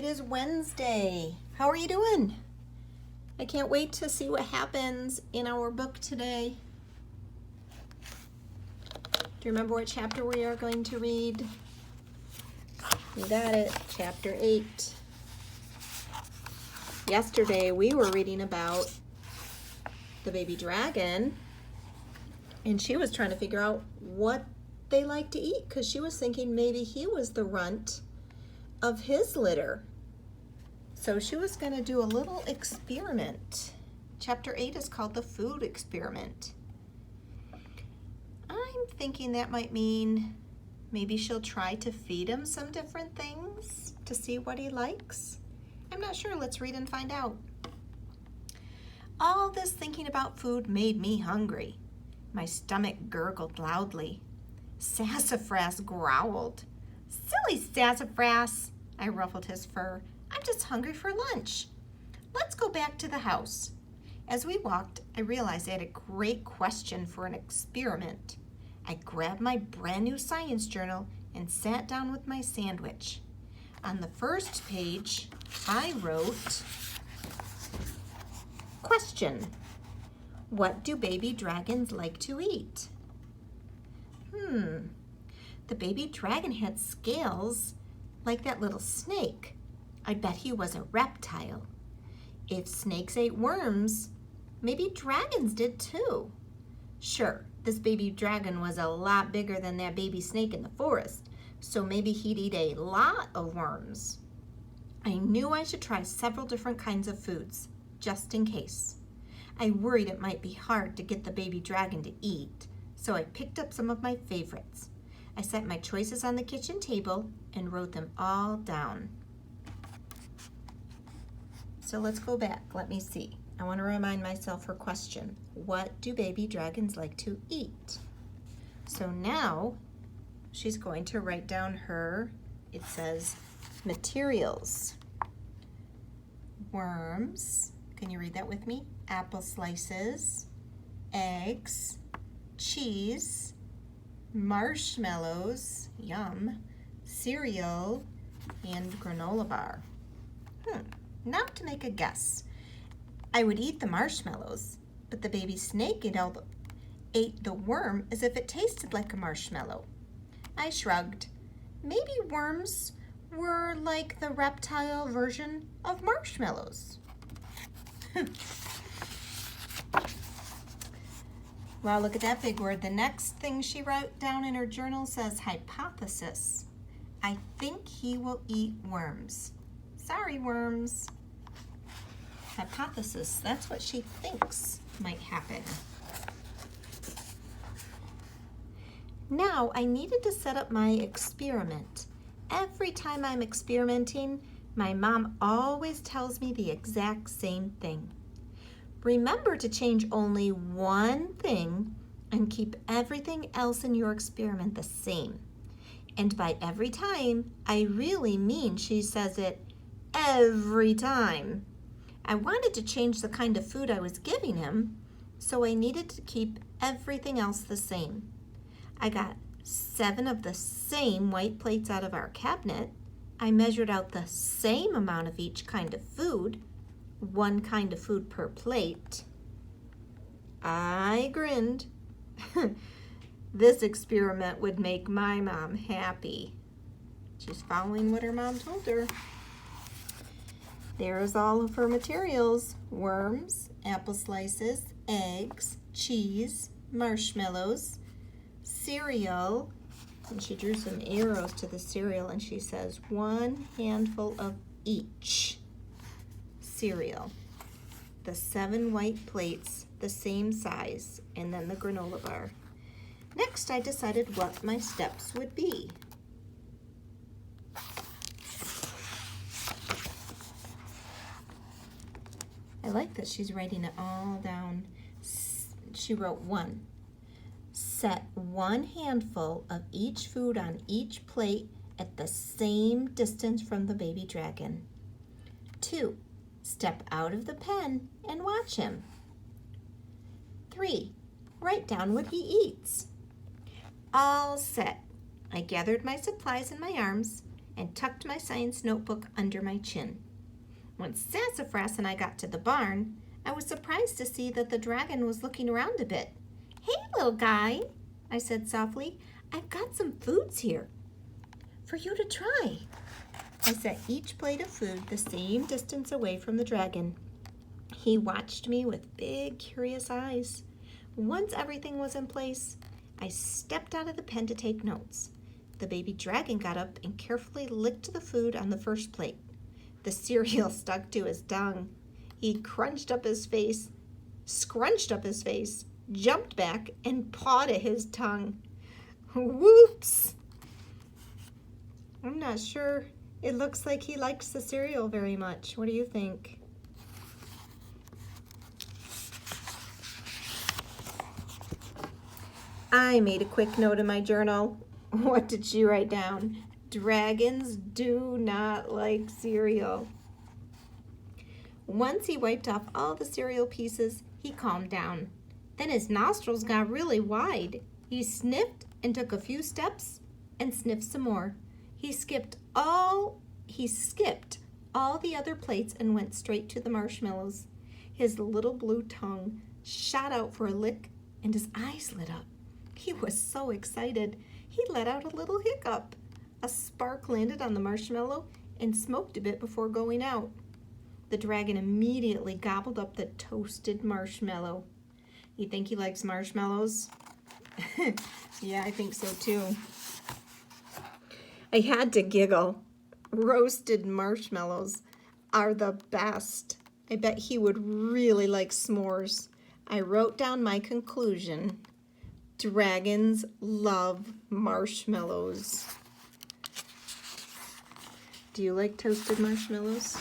It is Wednesday. How are you doing? I can't wait to see what happens in our book today. Do you remember what chapter we are going to read? You got it, chapter 8. Yesterday we were reading about the baby dragon, and she was trying to figure out what they like to eat because she was thinking maybe he was the runt of his litter. So she was going to do a little experiment. Chapter 8 is called the food experiment. I'm thinking that might mean maybe she'll try to feed him some different things to see what he likes. I'm not sure. Let's read and find out. All this thinking about food made me hungry. My stomach gurgled loudly. Sassafras growled. Silly Sassafras! I ruffled his fur. I'm just hungry for lunch. Let's go back to the house. As we walked, I realized I had a great question for an experiment. I grabbed my brand new science journal and sat down with my sandwich. On the first page, I wrote, question: what do baby dragons like to eat? The baby dragon had scales like that little snake. I bet he was a reptile. If snakes ate worms, maybe dragons did too. Sure, this baby dragon was a lot bigger than that baby snake in the forest, so maybe he'd eat a lot of worms. I knew I should try several different kinds of foods, just in case. I worried it might be hard to get the baby dragon to eat, so I picked up some of my favorites. I set my choices on the kitchen table and wrote them all down. So let's go back. Let me see. I want to remind myself her question. What do baby dragons like to eat? So now she's going to write down it says, materials. Worms. Can you read that with me? Apple slices, eggs, cheese, marshmallows, yum, cereal, and granola bar. Now to make a guess. I would eat the marshmallows, but the baby snake ate the worm as if it tasted like a marshmallow. I shrugged. Maybe worms were like the reptile version of marshmallows. Wow, look at that big word. The next thing she wrote down in her journal says hypothesis. I think he will eat worms. Sorry, worms. Hypothesis, that's what she thinks might happen. Now, I needed to set up my experiment. Every time I'm experimenting, my mom always tells me the exact same thing. Remember to change only one thing and keep everything else in your experiment the same. And by every time, I really mean she says it every time. I wanted to change the kind of food I was giving him, so I needed to keep everything else the same. I got 7 of the same white plates out of our cabinet. I measured out the same amount of each kind of food, 1 kind of food per plate. I grinned. This experiment would make my mom happy. She's following what her mom told her. There's all of her materials: worms, apple slices, eggs, cheese, marshmallows, cereal. And she drew some arrows to the cereal and she says 1 handful of each cereal. The 7 white plates, the same size, and then the granola bar. Next, I decided what my steps would be. I like that she's writing it all down. She wrote 1. Set 1 handful of each food on each plate at the same distance from the baby dragon. 2. Step out of the pen and watch him. 3. Write down what he eats. All set. I gathered my supplies in my arms and tucked my science notebook under my chin. When Sassafras and I got to the barn, I was surprised to see that the dragon was looking around a bit. "Hey, little guy," I said softly, "I've got some foods here for you to try." I set each plate of food the same distance away from the dragon. He watched me with big, curious eyes. Once everything was in place, I stepped out of the pen to take notes. The baby dragon got up and carefully licked the food on the first plate. The cereal stuck to his tongue. He scrunched up his face, jumped back, and pawed at his tongue. Whoops! I'm not sure. It looks like he likes the cereal very much. What do you think? I made a quick note in my journal. What did she write down? Dragons do not like cereal. Once he wiped off all the cereal pieces, he calmed down. Then his nostrils got really wide. He sniffed and took a few steps and sniffed some more. He skipped all the other plates and went straight to the marshmallows. His little blue tongue shot out for a lick and his eyes lit up. He was so excited, he let out a little hiccup. A spark landed on the marshmallow and smoked a bit before going out. The dragon immediately gobbled up the toasted marshmallow. You think he likes marshmallows? Yeah, I think so too. I had to giggle. Roasted marshmallows are the best. I bet he would really like s'mores. I wrote down my conclusion. Dragons love marshmallows. Do you like toasted marshmallows?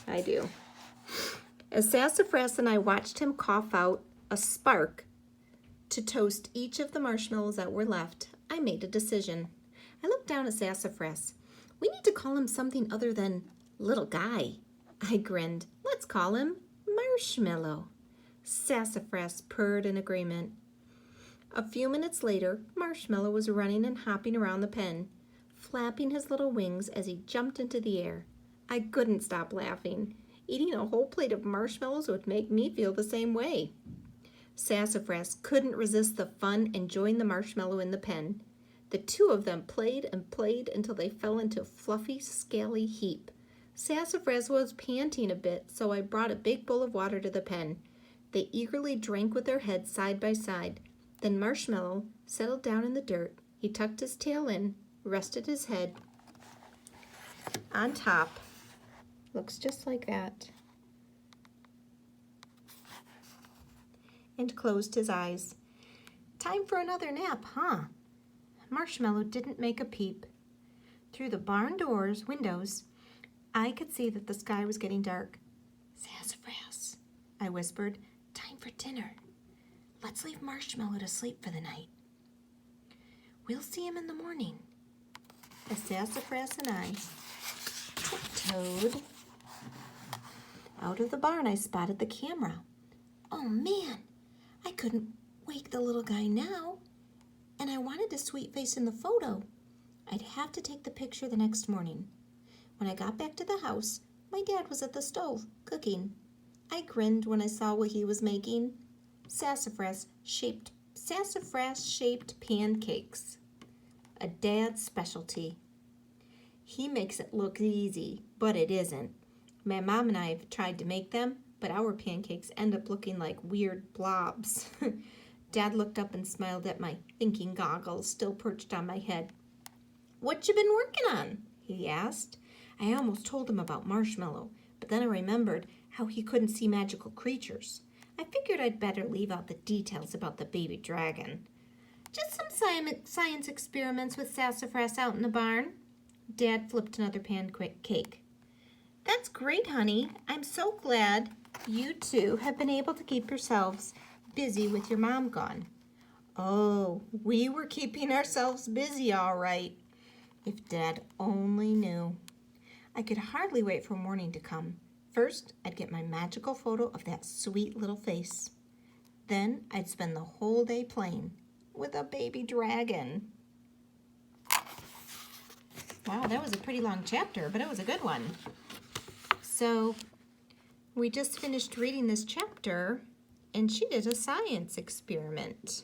I do. As Sassafras and I watched him cough out a spark to toast each of the marshmallows that were left, I made a decision. I looked down at Sassafras. We need to call him something other than little guy. I grinned. Let's call him Marshmallow. Sassafras purred in agreement. A few minutes later, Marshmallow was running and hopping around the pen, flapping his little wings as he jumped into the air. I couldn't stop laughing. Eating a whole plate of marshmallows would make me feel the same way. Sassafras couldn't resist the fun and joined the marshmallow in the pen. The two of them played and played until they fell into a fluffy, scaly heap. Sassafras was panting a bit, so I brought a big bowl of water to the pen. They eagerly drank with their heads side by side. Then Marshmallow settled down in the dirt. He tucked his tail in, rested his head on top. Looks just like that. And closed his eyes. Time for another nap, huh? Marshmallow didn't make a peep. Through the barn windows, I could see that the sky was getting dark. Sassafras, I whispered, time for dinner. Let's leave Marshmallow to sleep for the night. We'll see him in the morning. As Sassafras and I tiptoed out of the barn, I spotted the camera. Oh man, I couldn't wake the little guy now, and I wanted a sweet face in the photo. I'd have to take the picture the next morning. When I got back to the house, my dad was at the stove, cooking. I grinned when I saw what he was making. Sassafras-shaped pancakes. A dad's specialty. He makes it look easy, but it isn't. My mom and I have tried to make them, but our pancakes end up looking like weird blobs. Dad looked up and smiled at my thinking goggles still perched on my head. What you been working on? He asked. I almost told him about Marshmallow, but then I remembered how he couldn't see magical creatures. I figured I'd better leave out the details about the baby dragon. Just some science experiments with Sassafras out in the barn. Dad flipped another pancake. That's great, honey. I'm so glad you two have been able to keep yourselves busy with your mom gone. Oh, we were keeping ourselves busy, all right. If Dad only knew. I could hardly wait for morning to come. First, I'd get my magical photo of that sweet little face. Then I'd spend the whole day playing with a baby dragon. Wow, that was a pretty long chapter, but it was a good one. So we just finished reading this chapter, and she did a science experiment.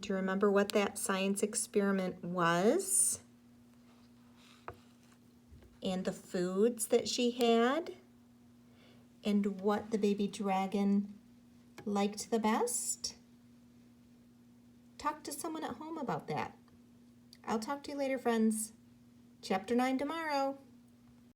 Do you remember what that science experiment was? And the foods that she had? And what the baby dragon liked the best? Talk to someone at home about that. I'll talk to you later, friends. Chapter 9 tomorrow.